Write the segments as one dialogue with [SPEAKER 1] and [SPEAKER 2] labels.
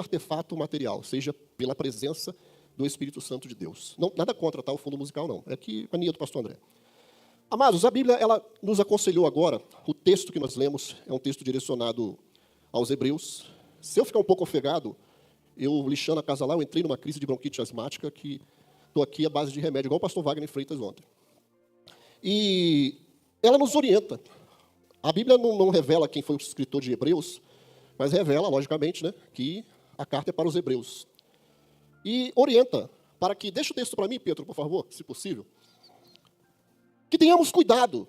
[SPEAKER 1] artefato material, seja pela presença do Espírito Santo de Deus. Não, nada contra, tá, o fundo musical, não. É aqui a linha do pastor André. Amados, a Bíblia ela nos aconselhou agora, o texto que nós lemos é um texto direcionado aos Hebreus. Se eu ficar um pouco ofegado, eu lixando a casa lá, eu entrei numa crise de bronquite asmática que estou aqui à base de remédio, igual o pastor Wagner Freitas ontem. E ela nos orienta. A Bíblia não revela quem foi o escritor de Hebreus, mas revela, logicamente, né, que a carta é para os Hebreus. E orienta para que, deixa o texto para mim, Pedro, por favor, se possível, que tenhamos cuidado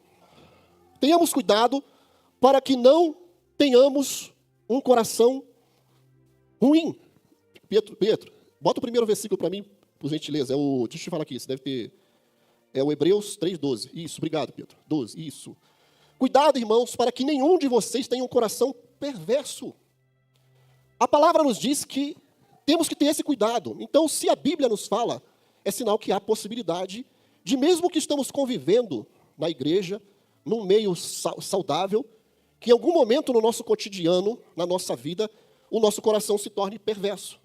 [SPEAKER 1] para que não tenhamos um coração ruim. Pedro, bota o primeiro versículo para mim, por gentileza, deixa eu te falar aqui, você deve ter, é o Hebreus 3:12, isso, obrigado, Pedro, 12, isso. Cuidado, irmãos, para que nenhum de vocês tenha um coração perverso. A palavra nos diz que temos que ter esse cuidado. Então, se a Bíblia nos fala, é sinal que há possibilidade de, mesmo que estamos convivendo na igreja, num meio saudável, que em algum momento no nosso cotidiano, na nossa vida, o nosso coração se torne perverso.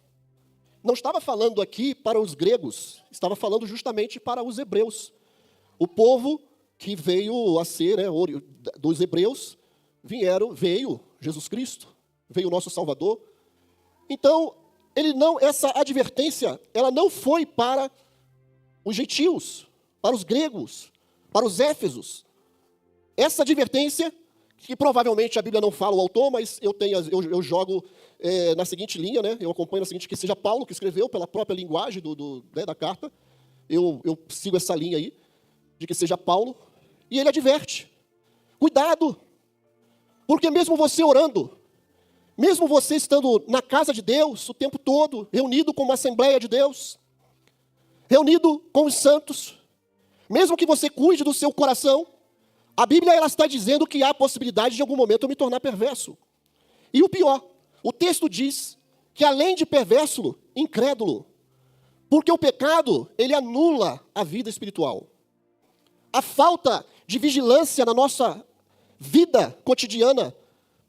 [SPEAKER 1] Não estava falando aqui para os gregos, estava falando justamente para os hebreus. O povo que veio a ser, né, dos hebreus, veio Jesus Cristo, veio o nosso Salvador. Então, essa advertência, ela não foi para os gentios, para os gregos, para os éfesos. Essa advertência, que provavelmente a Bíblia não fala o autor, mas eu jogo na seguinte linha, né? Eu acompanho na seguinte, que seja Paulo que escreveu pela própria linguagem né, da carta. Eu sigo essa linha aí, de que seja Paulo, e ele adverte. Cuidado, porque mesmo você orando, mesmo você estando na casa de Deus o tempo todo, reunido com uma Assembleia de Deus, reunido com os santos, mesmo que você cuide do seu coração, a Bíblia ela está dizendo que há a possibilidade de em algum momento eu me tornar perverso. E o pior, o texto diz que além de perverso, incrédulo. Porque o pecado, ele anula a vida espiritual. A falta de vigilância na nossa vida cotidiana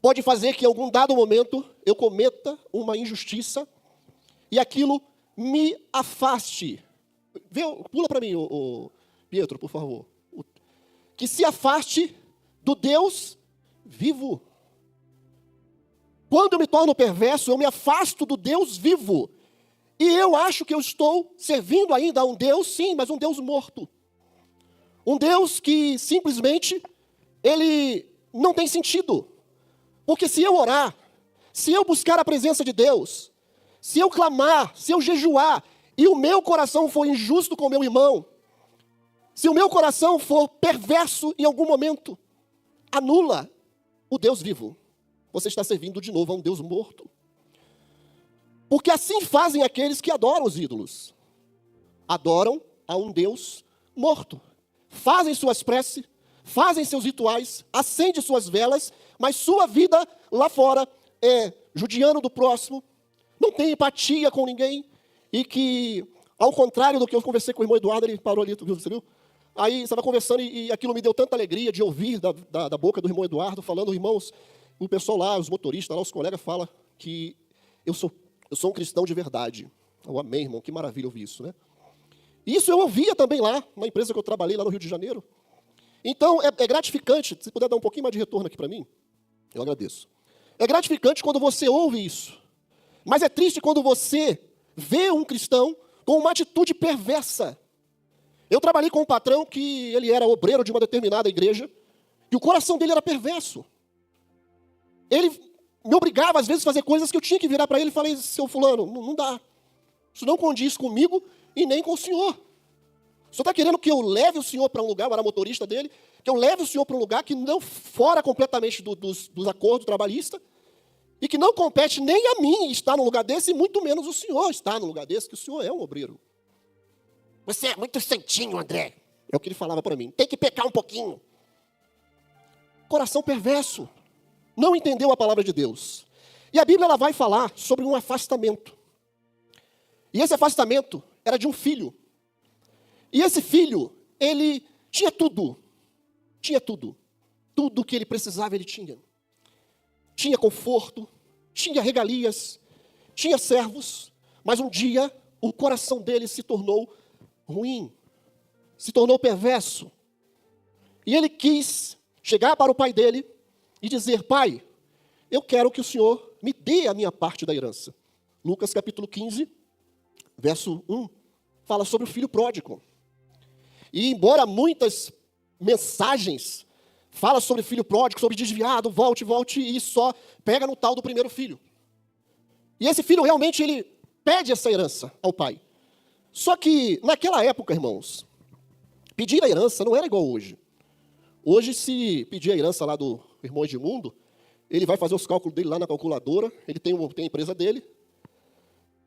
[SPEAKER 1] pode fazer que em algum dado momento eu cometa uma injustiça e aquilo me afaste. Pula para mim, Pietro, por favor. Que se afaste do Deus vivo. Quando eu me torno perverso, eu me afasto do Deus vivo. E eu acho que eu estou servindo ainda a um Deus, sim, mas um Deus morto. Um Deus que simplesmente, ele não tem sentido. Porque se eu orar, se eu buscar a presença de Deus, se eu clamar, se eu jejuar, e o meu coração for injusto com o meu irmão, se o meu coração for perverso em algum momento, anula o Deus vivo. Você está servindo de novo a um Deus morto. Porque assim fazem aqueles que adoram os ídolos. Adoram a um Deus morto. Fazem suas preces, fazem seus rituais, acendem suas velas, mas sua vida lá fora é judiando do próximo, não tem empatia com ninguém, e que, ao contrário do que eu conversei com o irmão Eduardo, ele parou ali, você viu? Aí você estava conversando e aquilo me deu tanta alegria de ouvir da boca do irmão Eduardo, falando, irmãos, o pessoal lá, os motoristas lá, os colegas falam que eu sou um cristão de verdade. Oh, amém, irmão, que maravilha ouvir isso, né? Isso eu ouvia também lá, na empresa que eu trabalhei lá no Rio de Janeiro. Então, é gratificante, se puder dar um pouquinho mais de retorno aqui para mim, eu agradeço. É gratificante quando você ouve isso. Mas é triste quando você vê um cristão com uma atitude perversa. Eu trabalhei com um patrão que ele era obreiro de uma determinada igreja, e o coração dele era perverso. Ele me obrigava, às vezes, a fazer coisas que eu tinha que virar para ele e falei, seu fulano, não dá. Isso não condiz comigo e nem com o senhor. O senhor está querendo que eu leve o senhor para um lugar, eu era motorista dele, que eu leve o senhor para um lugar que não fora completamente dos acordos trabalhistas, e que não compete nem a mim estar num lugar desse, e muito menos o senhor estar num lugar desse, que o senhor é um obreiro. Você é muito santinho, André. É o que ele falava para mim. Tem que pecar um pouquinho. Coração perverso. Não entendeu a palavra de Deus. E a Bíblia ela vai falar sobre um afastamento. E esse afastamento era de um filho. E esse filho, ele tinha tudo. Tinha tudo. Tudo que ele precisava, ele tinha. Tinha conforto, tinha regalias, tinha servos, mas um dia o coração dele se tornou ruim, se tornou perverso. E ele quis chegar para o pai dele e dizer: pai, eu quero que o senhor me dê a minha parte da herança. Lucas capítulo 15, verso 1, fala sobre o filho pródigo. E embora muitas mensagens falam sobre filho pródigo, sobre desviado, volte, e só pega no tal do primeiro filho. E esse filho realmente ele pede essa herança ao pai. Só que naquela época, irmãos, pedir a herança não era igual hoje. Hoje, se pedir a herança lá do irmão Edmundo, ele vai fazer os cálculos dele lá na calculadora, ele tem a empresa dele.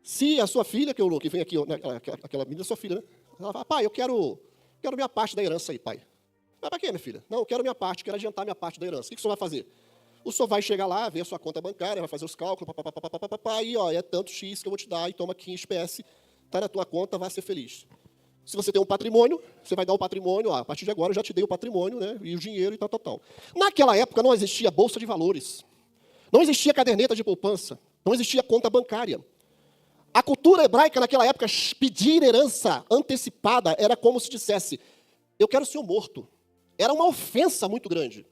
[SPEAKER 1] Se a sua filha, que vem aqui, aquela menina é sua filha, né? Ela fala: pai, eu quero minha parte da herança aí, pai. Mas para quê, minha filha? Não, eu quero minha parte, quero adiantar minha parte da herança. O que o senhor vai fazer? O senhor vai chegar lá, ver a sua conta bancária, vai fazer os cálculos, e ó, é tanto X que eu vou te dar, e toma aqui em espécie, está na tua conta, vai ser feliz. Se você tem um patrimônio, você vai dar o patrimônio, a partir de agora eu já te dei o patrimônio, né, e o dinheiro e tal. Naquela época não existia bolsa de valores, não existia caderneta de poupança, não existia conta bancária. A cultura hebraica naquela época, pedir herança antecipada era como se dissesse: eu quero o senhor morto. Era uma ofensa muito grande.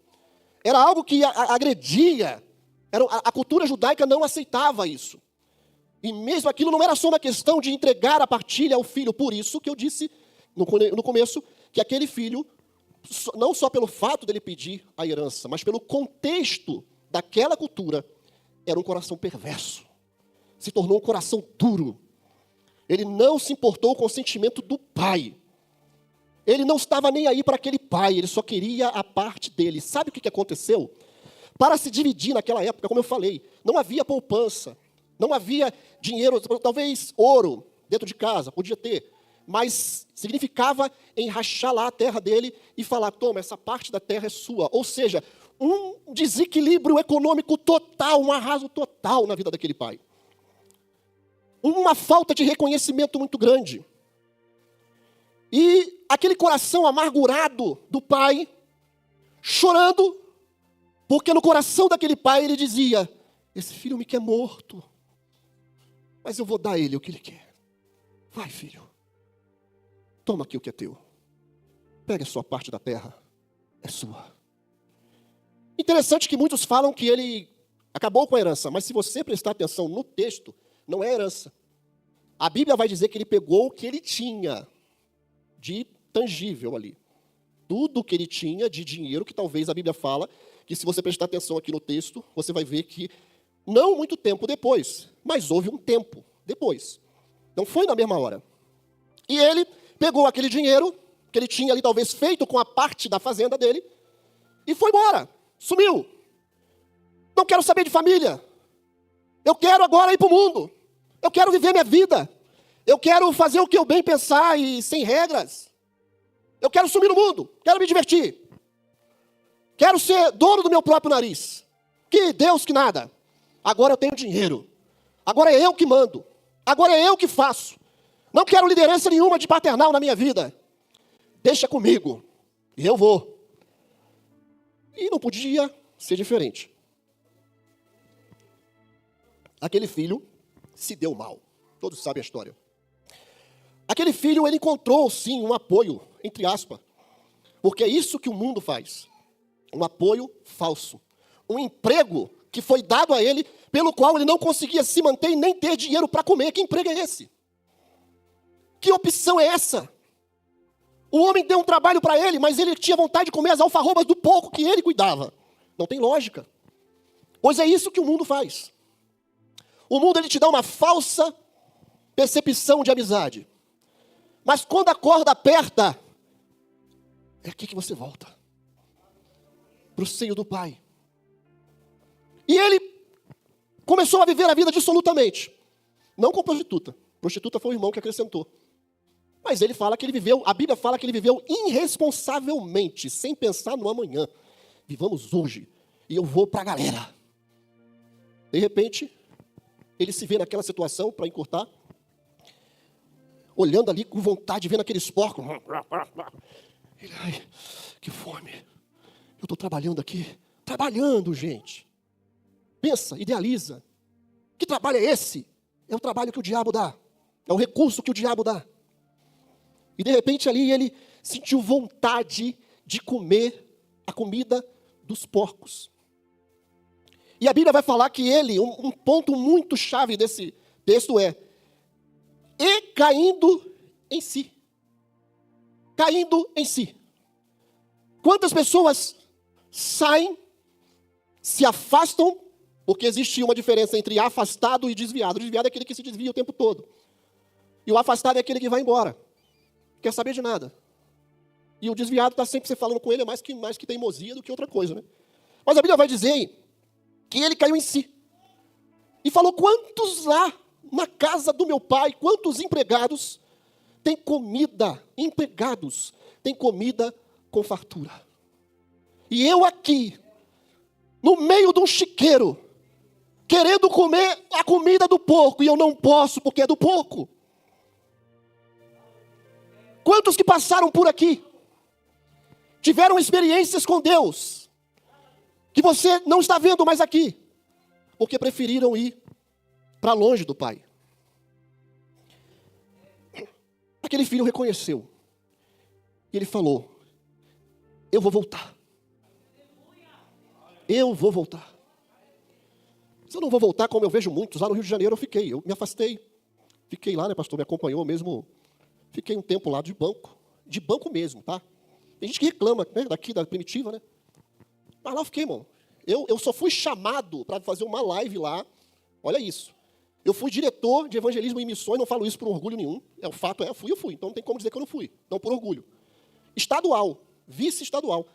[SPEAKER 1] Era algo que agredia. A cultura judaica não aceitava isso. E mesmo aquilo não era só uma questão de entregar a partilha ao filho. Por isso que eu disse no começo que aquele filho, não só pelo fato dele pedir a herança, mas pelo contexto daquela cultura, era um coração perverso. Se tornou um coração duro. Ele não se importou com o sentimento do pai. Ele não estava nem aí para aquele pai, ele só queria a parte dele. Sabe o que aconteceu? Para se dividir naquela época, como eu falei, não havia poupança, não havia dinheiro, talvez ouro dentro de casa, podia ter, mas significava enrachar lá a terra dele e falar: toma, essa parte da terra é sua. Ou seja, um desequilíbrio econômico total, um arraso total na vida daquele pai. Uma falta de reconhecimento muito grande. E aquele coração amargurado do pai, chorando, porque no coração daquele pai ele dizia: esse filho me quer morto, mas eu vou dar a ele o que ele quer. Vai, filho, toma aqui o que é teu. Pega a sua parte da terra, é sua. Interessante que muitos falam que ele acabou com a herança, mas se você prestar atenção no texto, não é herança. A Bíblia vai dizer que ele pegou o que ele tinha de tangível ali. Tudo que ele tinha de dinheiro, que talvez a Bíblia fala, que se você prestar atenção aqui no texto, você vai ver que não muito tempo depois, mas houve um tempo depois. Não foi na mesma hora. E ele pegou aquele dinheiro que ele tinha ali talvez feito com a parte da fazenda dele e foi embora, sumiu. Não quero saber de família. Eu quero agora ir para o mundo. Eu quero viver minha vida. Eu quero fazer o que eu bem pensar e sem regras. Eu quero sumir no mundo. Quero me divertir. Quero ser dono do meu próprio nariz. Que Deus que nada. Agora eu tenho dinheiro. Agora é eu que mando. Agora é eu que faço. Não quero liderança nenhuma de paternal na minha vida. Deixa comigo. E eu vou. E não podia ser diferente. Aquele filho se deu mal. Todos sabem a história. Aquele filho, ele encontrou, sim, um apoio, entre aspas. Porque é isso que o mundo faz. Um apoio falso. Um emprego que foi dado a ele, pelo qual ele não conseguia se manter e nem ter dinheiro para comer. Que emprego é esse? Que opção é essa? O homem deu um trabalho para ele, mas ele tinha vontade de comer as alfarrobas do pouco que ele cuidava. Não tem lógica. Pois é isso que o mundo faz. O mundo, ele te dá uma falsa percepção de amizade. Mas quando a corda aperta, é aqui que você volta. Para o seio do pai. E ele começou a viver a vida dissolutamente. Não com prostituta. Prostituta foi o irmão que acrescentou. Mas ele fala que ele viveu, a Bíblia fala que ele viveu irresponsavelmente, sem pensar no amanhã. Vivamos hoje. E eu vou para a galera. De repente, ele se vê naquela situação, para encurtar, olhando ali com vontade, vendo aqueles porcos. Ele, ai, que fome. Eu estou trabalhando aqui. Trabalhando, gente. Pensa, idealiza. Que trabalho é esse? É o trabalho que o diabo dá. É o recurso que o diabo dá. E de repente ali ele sentiu vontade de comer a comida dos porcos. E a Bíblia vai falar que ele, um ponto muito chave desse texto é, e caindo em si. Caindo em si. Quantas pessoas saem, se afastam, porque existe uma diferença entre afastado e desviado. O desviado é aquele que se desvia o tempo todo. E o afastado é aquele que vai embora. Não quer saber de nada. E o desviado está sempre você falando com ele, é mais que teimosia do que outra coisa, né? Mas a Bíblia vai dizer que ele caiu em si. E falou, quantos lá na casa do meu pai, quantos empregados têm comida, empregados, têm comida com fartura. E eu aqui, no meio de um chiqueiro, querendo comer a comida do porco, e eu não posso porque é do porco. Quantos que passaram por aqui, tiveram experiências com Deus, que você não está vendo mais aqui, porque preferiram ir para longe do Pai. Aquele filho reconheceu, e ele falou, eu vou voltar. Eu vou voltar. Se eu não vou voltar, como eu vejo muitos, lá no Rio de Janeiro eu me afastei. Fiquei lá, né, pastor, me acompanhou mesmo. Fiquei um tempo lá de banco mesmo, tá? Tem gente que reclama, né, daqui da Primitiva, né? Mas lá eu fiquei, irmão. Eu só fui chamado para fazer uma live lá, olha isso. Eu fui diretor de evangelismo e missões, não falo isso por orgulho nenhum. O fato é, eu fui. Então não tem como dizer que eu não fui, não por orgulho. Estadual, vice-estadual.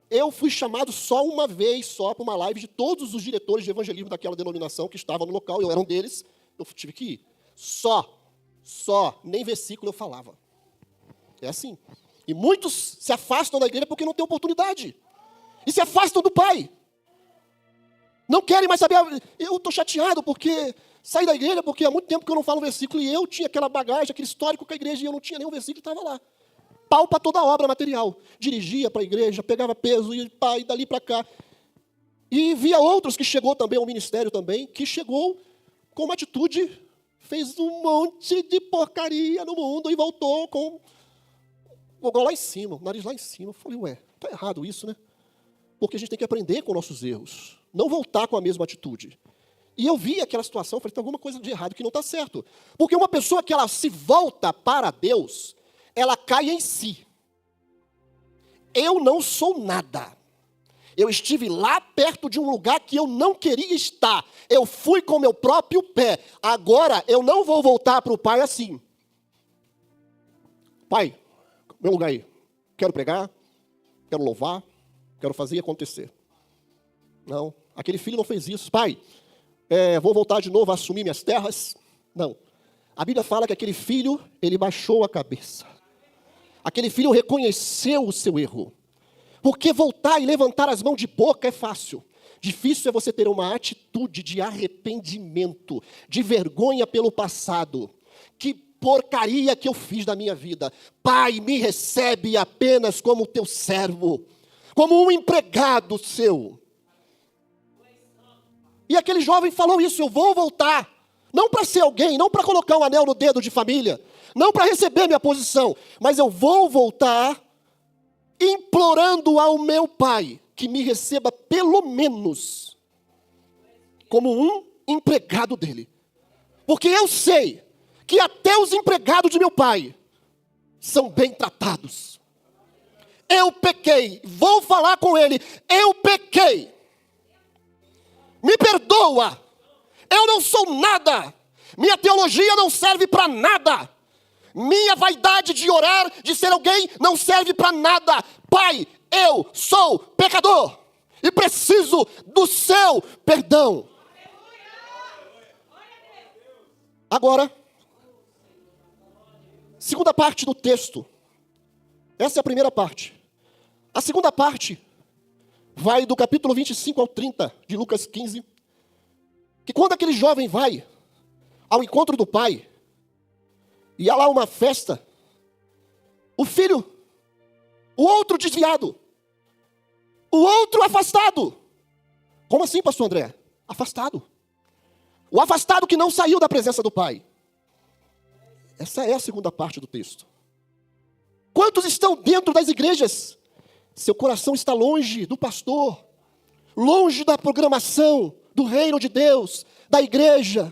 [SPEAKER 1] Eu fui chamado só uma vez, só para uma live de todos os diretores de evangelismo daquela denominação que estavam no local, eu era um deles, eu tive que ir. Só, nem versículo eu falava. É assim. E muitos se afastam da igreja porque não tem oportunidade. E se afastam do Pai. Não querem mais saber. Eu estou chateado porque saí da igreja porque há muito tempo que eu não falo um versículo e eu tinha aquela bagagem, aquele histórico com a igreja e eu não tinha nenhum versículo e estava lá. Pau para toda a obra material. Dirigia para a igreja, pegava peso e dali para cá. E via outros que chegou também ao ministério também, que chegou com uma atitude, fez um monte de porcaria no mundo e voltou com o gol lá em cima, o nariz lá em cima. Eu falei, ué, está errado isso, né? Porque a gente tem que aprender com nossos erros. Não voltar com a mesma atitude. E eu vi aquela situação, falei, tem alguma coisa de errado que não está certo. Porque uma pessoa que ela se volta para Deus, ela cai em si. Eu não sou nada. Eu estive lá perto de um lugar que eu não queria estar. Eu fui com meu próprio pé. Agora eu não vou voltar para o Pai assim. Pai, meu lugar aí. Quero pregar, quero louvar, quero fazer acontecer. Não, aquele filho não fez isso. Pai, vou voltar de novo a assumir minhas terras. Não. A Bíblia fala que aquele filho, ele baixou a cabeça. Aquele filho reconheceu o seu erro. Porque voltar e levantar as mãos de boca é fácil. Difícil é você ter uma atitude de arrependimento, de vergonha pelo passado. Que porcaria que eu fiz da minha vida. Pai, me recebe apenas como teu servo, como um empregado seu. E aquele jovem falou isso, eu vou voltar. Não para ser alguém, não para colocar um anel no dedo de família, não para receber minha posição, mas eu vou voltar implorando ao meu Pai que me receba pelo menos como um empregado dele. Porque eu sei que até os empregados de meu Pai são bem tratados. Eu pequei, vou falar com ele, eu pequei. Me perdoa, eu não sou nada, minha teologia não serve para nada. Minha vaidade de orar, de ser alguém, não serve para nada. Pai, eu sou pecador e preciso do seu perdão. Agora, segunda parte do texto. Essa é a primeira parte. A segunda parte vai do capítulo 25 ao 30 de Lucas 15. Que quando aquele jovem vai ao encontro do pai, e há lá uma festa, o filho, o outro desviado, o outro afastado. Como assim, pastor André? Afastado. O afastado que não saiu da presença do Pai. Essa é a segunda parte do texto. Quantos estão dentro das igrejas? Seu coração está longe do pastor, longe da programação do reino de Deus, da igreja.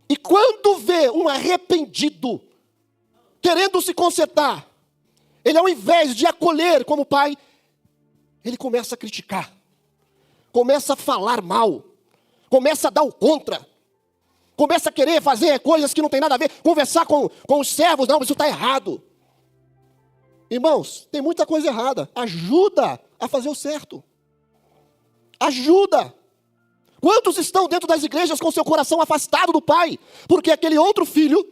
[SPEAKER 1] E quando vê um arrependido querendo se consertar, ele, ao invés de acolher como pai, ele começa a criticar, começa a falar mal, começa a dar o contra, começa a querer fazer coisas que não tem nada a ver, conversar com os servos, não, isso está errado. Irmãos, tem muita coisa errada. Ajuda a fazer o certo. Ajuda. Quantos estão dentro das igrejas com seu coração afastado do Pai? Porque aquele outro filho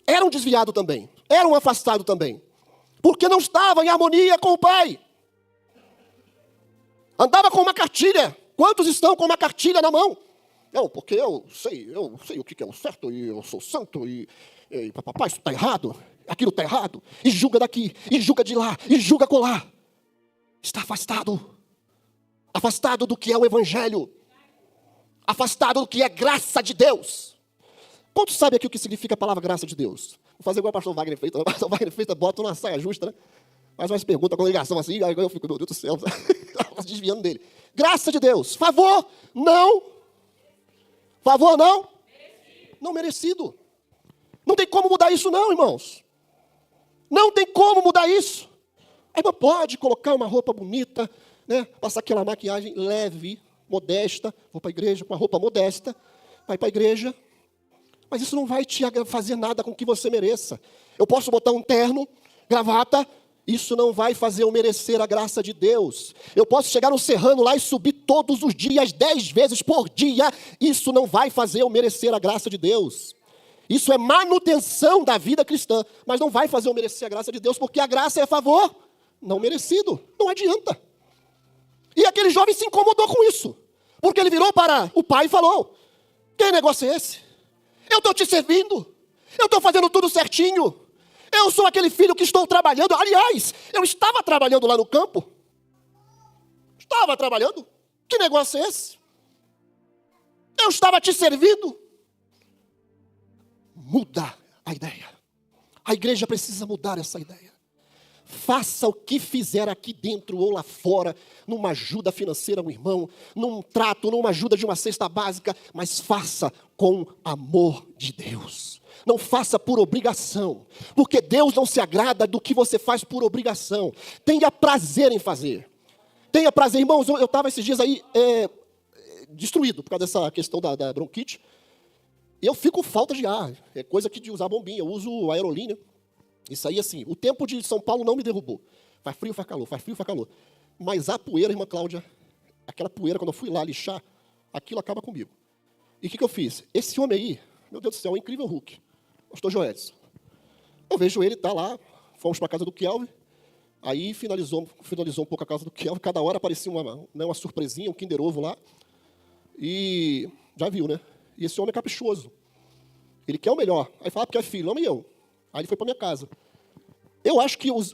[SPEAKER 1] era um desviado também. Era um afastado também. Porque não estava em harmonia com o Pai. Andava com uma cartilha. Quantos estão com uma cartilha na mão? Não, porque eu sei o que é o certo, e eu sou santo, e papai, isso está errado, aquilo está errado, e julga daqui, e julga de lá, e julga colar. Está afastado. Afastado do que é o Evangelho. Afastado do que é graça de Deus. Quantos sabem aqui o que significa a palavra graça de Deus? Vou fazer igual o pastor Wagner Freitas. O pastor Wagner Freitas bota uma saia justa, né? Faz umas perguntas com ligação assim, aí eu fico, meu Deus do céu, desviando dele. Graça de Deus. Favor? Não. Favor não? Não merecido. Não tem como mudar isso não, irmãos. Não tem como mudar isso. Aí pode colocar uma roupa bonita, né? Passar aquela maquiagem leve, modesta. Vou para a igreja com a roupa modesta. Vai para a igreja. Mas isso não vai te fazer nada com que você mereça. Eu posso botar um terno, gravata. Isso não vai fazer eu merecer a graça de Deus. Eu posso chegar no serrano lá e subir todos os dias, 10 vezes por dia. Isso não vai fazer eu merecer a graça de Deus. Isso é manutenção da vida cristã. Mas não vai fazer eu merecer a graça de Deus, porque a graça é favor não merecido. Não adianta. E aquele jovem se incomodou com isso. Porque ele virou para o pai e falou: que negócio é esse? Eu estou te servindo. Eu estou fazendo tudo certinho. Eu sou aquele filho que estou trabalhando. Aliás, eu estava trabalhando lá no campo. Estava trabalhando. Que negócio é esse? Eu estava te servindo. Muda a ideia. A igreja precisa mudar essa ideia. Faça o que fizer aqui dentro ou lá fora, numa ajuda financeira a um irmão, num trato, numa ajuda de uma cesta básica, mas faça com amor de Deus. Não faça por obrigação, porque Deus não se agrada do que você faz por obrigação. Tenha prazer em fazer. Tenha prazer. Irmãos, eu estava esses dias aí destruído por causa dessa questão da bronquite. E eu fico com falta de ar. É coisa que de usar bombinha. Eu uso aerolínea. Isso aí, assim, o tempo de São Paulo não me derrubou. Faz frio, faz calor, faz frio, faz calor. Mas a poeira, irmã Cláudia, aquela poeira, quando eu fui lá lixar, aquilo acaba comigo. E o que eu fiz? Esse homem aí, meu Deus do céu, é um incrível Hulk. Pastor Joedson. Eu vejo ele, tá lá, fomos para a casa do Kelvin, aí finalizou um pouco a casa do Kelvin, cada hora aparecia uma surpresinha, um Kinder Ovo lá, e já viu, né? E esse homem é caprichoso. Ele quer o melhor. Aí fala, porque é filho, não e eu. Aí ele foi para minha casa. Eu acho que os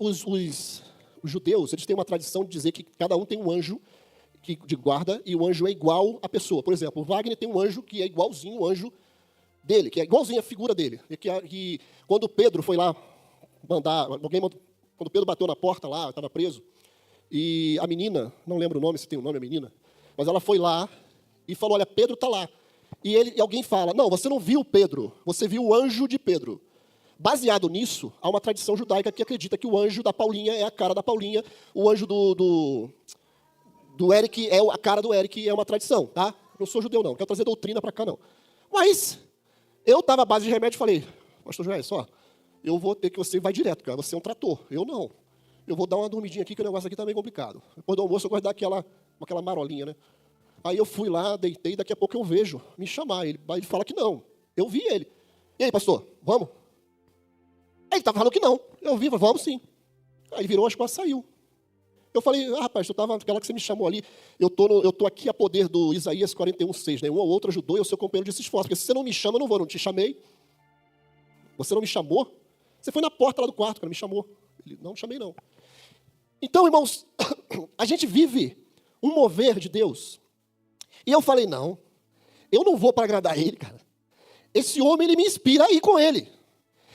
[SPEAKER 1] judeus, eles têm uma tradição de dizer que cada um tem um anjo de guarda e o anjo é igual à pessoa. Por exemplo, o Wagner tem um anjo que é igualzinho o anjo dele, que é igualzinho a figura dele. Que quando Pedro foi lá quando Pedro bateu na porta lá, estava preso, e a menina, não lembro o nome, se tem o nome a menina, mas ela foi lá e falou, olha, Pedro está lá. E alguém fala, não, você não viu Pedro, você viu o anjo de Pedro. Baseado nisso, há uma tradição judaica que acredita que o anjo da Paulinha é a cara da Paulinha, o anjo do Eric é a cara do Eric, é uma tradição, tá? Não sou judeu, não, quero trazer doutrina para cá, não. Mas eu estava à base de remédio e falei, pastor Joé, só, eu vou ter que você vai direto, cara, você é um trator, eu não. Eu vou dar uma dormidinha aqui, que o negócio aqui está meio complicado. Depois do almoço eu gosto de dar aquela marolinha, né? Aí eu fui lá, deitei, daqui a pouco eu vejo me chamar. Ele fala que não. Eu vi ele. E aí, pastor, vamos? Aí ele estava falando que não. Eu vi, vamos sim. Aí virou as costas e saiu. Eu falei, rapaz, eu estava aquela que você me chamou ali, eu tô aqui a poder do Isaías 41:6, né? Um ou outro ajudou e o seu companheiro disse esforço. Porque se você não me chama, eu não vou, não te chamei. Você não me chamou? Você foi na porta lá do quarto, cara, me chamou. Ele, não chamei não. Então, irmãos, a gente vive um mover de Deus. E eu falei, não, eu não vou para agradar ele, cara. Esse homem, ele me inspira a ir com ele.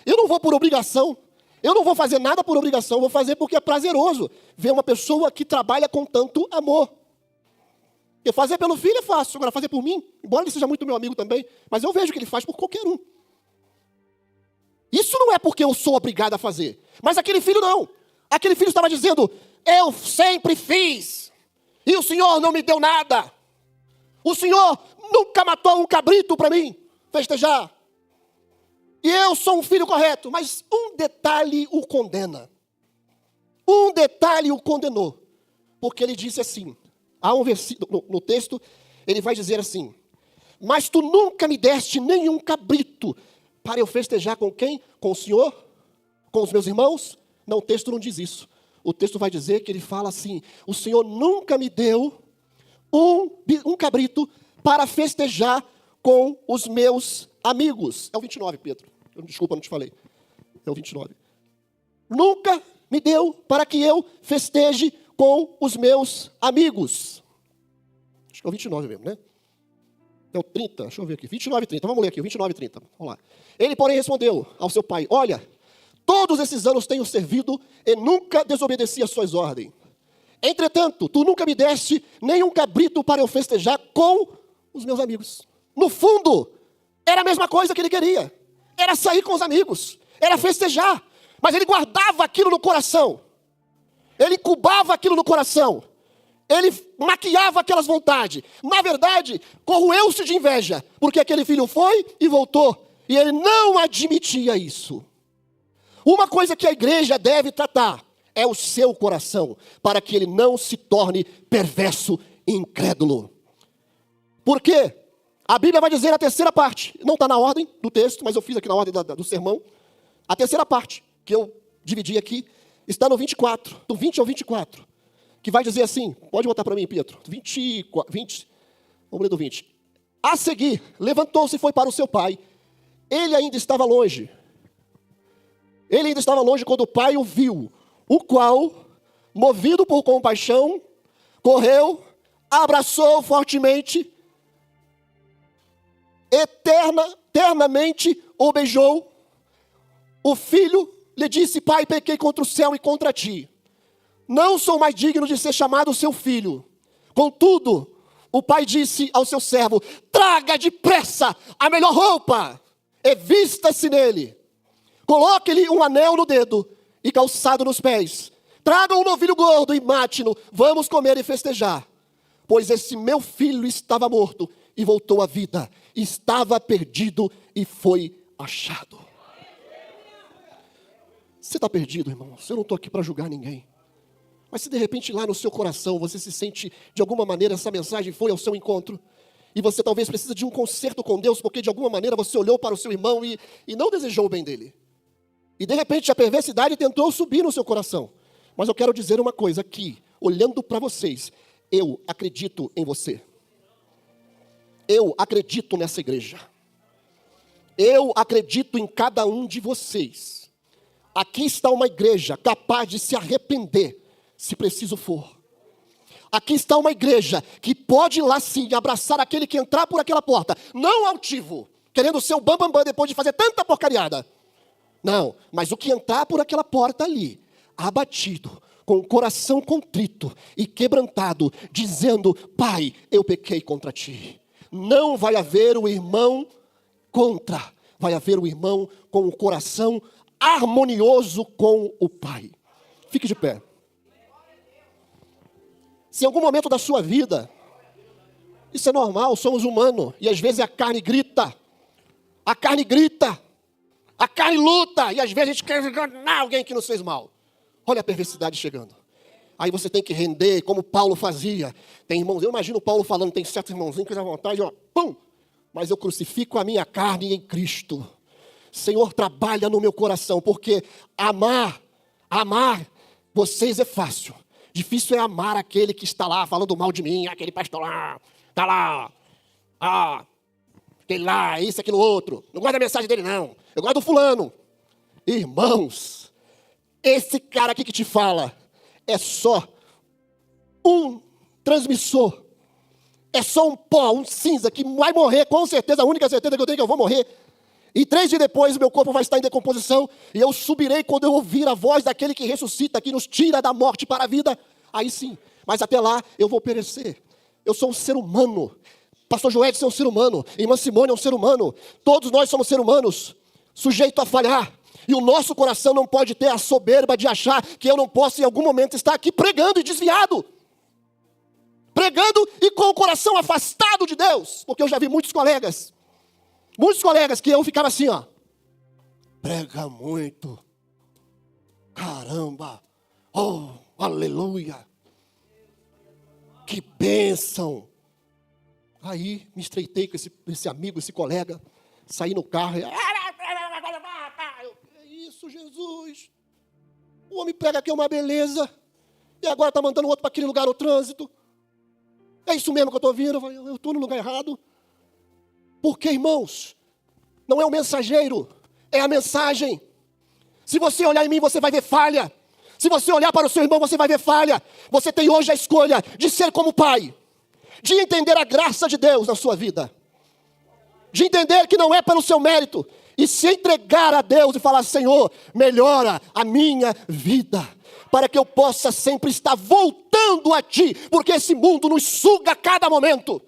[SPEAKER 1] Eu não vou por obrigação. Eu não vou fazer nada por obrigação. Vou fazer porque é prazeroso ver uma pessoa que trabalha com tanto amor. Porque fazer pelo filho é fácil. Agora, fazer por mim, embora ele seja muito meu amigo também, mas eu vejo que ele faz por qualquer um. Isso não é porque eu sou obrigado a fazer. Mas aquele filho não. Aquele filho estava dizendo, eu sempre fiz. E o Senhor não me deu nada. O Senhor nunca matou um cabrito para mim festejar. E eu sou um filho correto. Mas um detalhe o condena. Um detalhe o condenou. Porque ele disse assim. Há um versículo no texto, ele vai dizer assim. Mas tu nunca me deste nenhum cabrito para eu festejar com quem? Com o Senhor? Com os meus irmãos? Não, o texto não diz isso. O texto vai dizer que ele fala assim, o Senhor nunca me deu um cabrito para festejar com os meus amigos. É o 29, Pedro. Desculpa, não te falei. É o 29. Nunca me deu para que eu festeje com os meus amigos. Acho que é o 29 mesmo, né? É o 30, deixa eu ver aqui. 29 e 30, vamos ler aqui, o 29 e 30. Vamos lá. Ele, porém, respondeu ao seu pai, olha, todos esses anos tenho servido e nunca desobedeci às suas ordens. Entretanto, tu nunca me deste nenhum cabrito para eu festejar com os meus amigos. No fundo, era a mesma coisa que ele queria. Era sair com os amigos. Era festejar. Mas ele guardava aquilo no coração. Ele incubava aquilo no coração. Ele maquiava aquelas vontades. Na verdade, corroeu-se de inveja. Porque aquele filho foi e voltou. E ele não admitia isso. Uma coisa que a igreja deve tratar é o seu coração, para que ele não se torne perverso e incrédulo. Por quê? A Bíblia vai dizer a terceira parte, não está na ordem do texto, mas eu fiz aqui na ordem do sermão. A terceira parte, que eu dividi aqui, está no 24, do 20 ao 24, que vai dizer assim, pode botar para mim, Pedro, 20, vamos ler do 20. A seguir, levantou-se e foi para o seu pai. Ele ainda estava longe. Ele ainda estava longe quando o pai o viu, o qual, movido por compaixão, correu, abraçou fortemente, eternamente o beijou. O filho lhe disse, pai, pequei contra o céu e contra ti. Não sou mais digno de ser chamado seu filho. Contudo, o pai disse ao seu servo, traga depressa a melhor roupa e vista-se nele. Coloque-lhe um anel no dedo e calçado nos pés. Traga um novilho gordo e mate-no. Vamos comer e festejar. Pois esse meu filho estava morto e voltou à vida. Estava perdido e foi achado. Você está perdido, irmão? Eu não estou aqui para julgar ninguém. Mas se de repente lá no seu coração você se sente, de alguma maneira, essa mensagem foi ao seu encontro, e você talvez precisa de um conserto com Deus, porque de alguma maneira você olhou para o seu irmão e não desejou o bem dele. E de repente a perversidade tentou subir no seu coração. Mas eu quero dizer uma coisa aqui, olhando para vocês, eu acredito em você. Eu acredito nessa igreja. Eu acredito em cada um de vocês. Aqui está uma igreja capaz de se arrepender, se preciso for. Aqui está uma igreja que pode ir lá sim abraçar aquele que entrar por aquela porta. Não altivo, querendo ser o bambambam depois de fazer tanta porcariada. Não, mas o que entrar por aquela porta ali, abatido, com o coração contrito e quebrantado, dizendo, pai, eu pequei contra ti. Não vai haver o irmão contra, vai haver o irmão com o coração harmonioso com o pai. Fique de pé. Se em algum momento da sua vida, isso é normal, somos humanos, e às vezes a carne grita, a carne luta, e às vezes a gente quer enganar alguém que nos fez mal. Olha a perversidade chegando. Aí você tem que render, como Paulo fazia. Tem irmãos, eu imagino Paulo falando, tem certos irmãozinhos que dá vontade, ó, pum! Mas eu crucifico a minha carne em Cristo. Senhor, trabalha no meu coração, porque amar vocês é fácil. Difícil é amar aquele que está lá falando mal de mim, aquele pastor lá, está lá, aquele lá, isso, aquilo, outro. Não gosto da mensagem dele, não. Eu gosto do fulano. Irmãos, esse cara aqui que te fala é só um transmissor. é só um pó, um cinza, que vai morrer, com certeza, a única certeza que eu tenho é que eu vou morrer. E 3 dias depois, meu corpo vai estar em decomposição, e eu subirei quando eu ouvir a voz daquele que ressuscita, que nos tira da morte para a vida. Aí sim, mas até lá eu vou perecer. Eu sou um ser humano. Pastor Joedson é um ser humano, irmã Simone é um ser humano. Todos nós somos seres humanos, sujeitos a falhar. E o nosso coração não pode ter a soberba de achar que eu não posso em algum momento estar aqui pregando e desviado. Pregando e com o coração afastado de Deus. Porque eu já vi muitos colegas que eu ficava assim, ó. Prega muito. Caramba. Oh, aleluia. Que bênção. Aí me estreitei com esse amigo, esse colega. Saí no carro e... É isso, Jesus. O homem prega aqui uma beleza. E agora está mandando o outro para aquele lugar no trânsito. É isso mesmo que eu estou ouvindo. Eu estou no lugar errado. Porque, irmãos, não é o mensageiro, é a mensagem. Se você olhar em mim, você vai ver falha. Se você olhar para o seu irmão, você vai ver falha. Você tem hoje a escolha de ser como pai, de entender a graça de Deus na sua vida, de entender que não é pelo seu mérito, e se entregar a Deus e falar: Senhor, melhora a minha vida, para que eu possa sempre estar voltando a Ti, porque esse mundo nos suga a cada momento.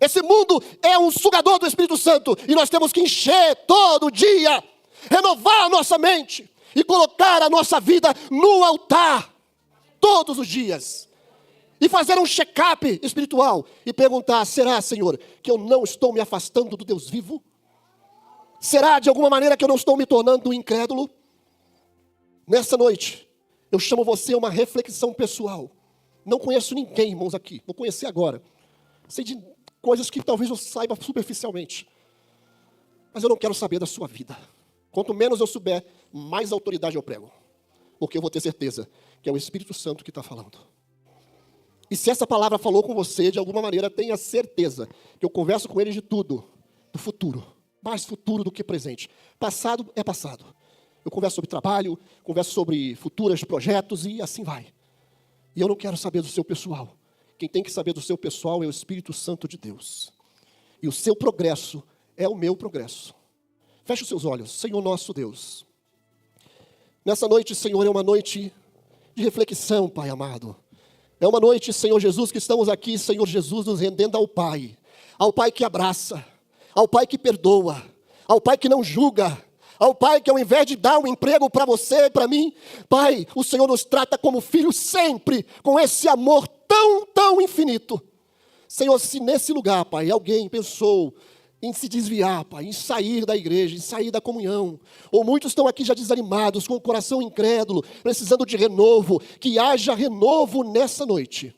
[SPEAKER 1] Esse mundo é um sugador do Espírito Santo, e nós temos que encher todo dia, renovar a nossa mente, e colocar a nossa vida no altar, todos os dias. E fazer um check-up espiritual, e perguntar: será, Senhor, que eu não estou me afastando do Deus vivo? Será de alguma maneira que eu não estou me tornando incrédulo? Nessa noite, eu chamo você a uma reflexão pessoal. Não conheço ninguém, irmãos, aqui, vou conhecer agora. Sei de coisas que talvez eu saiba superficialmente, mas eu não quero saber da sua vida. Quanto menos eu souber, mais autoridade eu prego, porque eu vou ter certeza que é o Espírito Santo que está falando. E se essa palavra falou com você, de alguma maneira, tenha certeza que eu converso com ele de tudo, do futuro, mais futuro do que presente. Passado é passado. Eu converso sobre trabalho, converso sobre futuros projetos e assim vai. E eu não quero saber do seu pessoal. Quem tem que saber do seu pessoal é o Espírito Santo de Deus. E o seu progresso é o meu progresso. Feche os seus olhos. Senhor nosso Deus. Nessa noite, Senhor, é uma noite de reflexão, Pai amado. É uma noite, Senhor Jesus, que estamos aqui, Senhor Jesus, nos rendendo ao Pai que abraça, ao Pai que perdoa, ao Pai que não julga, ao Pai que ao invés de dar um emprego para você e para mim, Pai, o Senhor nos trata como filhos sempre, com esse amor tão, tão infinito. Senhor, se nesse lugar, Pai, alguém pensou em se desviar, Pai, em sair da igreja, em sair da comunhão, ou muitos estão aqui já desanimados, com o coração incrédulo, precisando de renovo, que haja renovo nessa noite,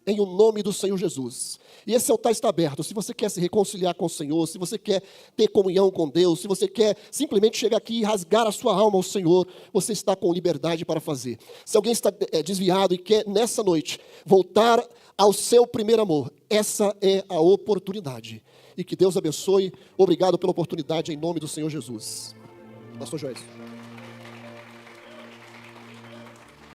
[SPEAKER 1] em o nome do Senhor Jesus. E esse altar está aberto. Se você quer se reconciliar com o Senhor, se você quer ter comunhão com Deus, se você quer simplesmente chegar aqui e rasgar a sua alma ao Senhor, você está com liberdade para fazer. Se alguém está desviado e quer nessa noite voltar ao seu primeiro amor, essa é a oportunidade. E que Deus abençoe. Obrigado pela oportunidade em nome do Senhor Jesus. Pastor Joyce.